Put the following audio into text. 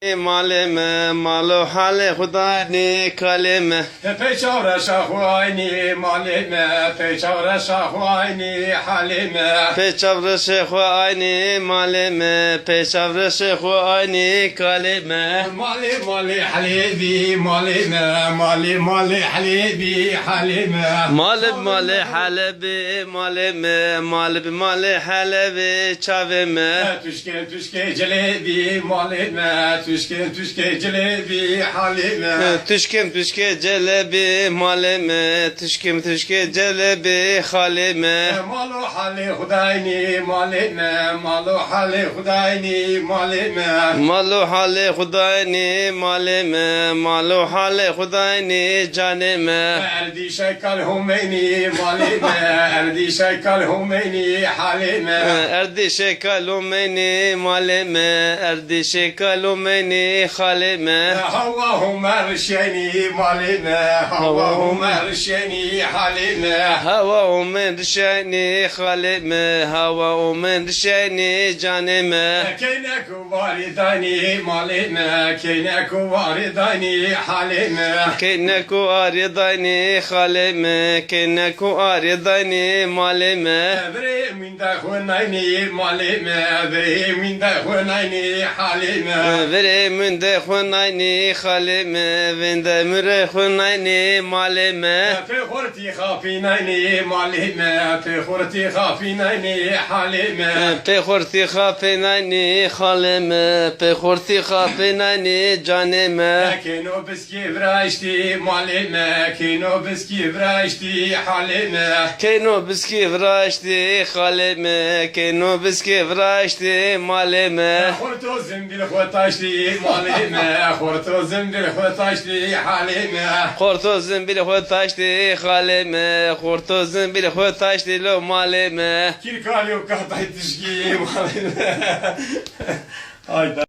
Malime malu hale Huda ne kalime. Peçavre şahvayni malime, peçavre şahvayni halime. Peçavre şeyhu aynı malime, peçavre şeyhu aynı kalime. Mali mali halebi malime, mali mali halebi halime. Malib mali halebi malime, malib mali halebi çavime. Tüşke tüşke celebi malime, tüşke tüşke celebi halime. Tüşkem tüşke celebi malime, tüşkem tüşke celebi halime. Malu hali hudayni malime, malu hali hudayni malime. Malu hali hudayni malime, malu hali hudayni canime. Erdi şekal humeyni malime, erdi şekal humeyni halime. Erdi şekalumeni malime, erdi şekalumeni halime. Havvahum erşeni malime, havvahum erşeni halime. Hava umen rişeni halime, hava umen rişeni canime. Keyneku varidani malime, keyneku varidani halime. Keyneku aridani halime, keyneku aridani malime. Bre minde hunayni malime, bre minde hunayni halime. Vere münde hunayni halime, vende müre hunayni malime. Pehorti khafinaini malime, pehorti khafinaini halime. Pehorti khafenani halime, pehorti khafenani canime. Keno biski vraşti malime, keno biski vraşti halime. Keno biski vraşti halime, keno biski vraşti malime. Horto zimbil khotaşti malime, horto zimbil khotaşti halime. Hortozun bil hotaşti halime, hortozun bil hotaşti lo malime. Kirkalyo katay tişki malime. Hayda.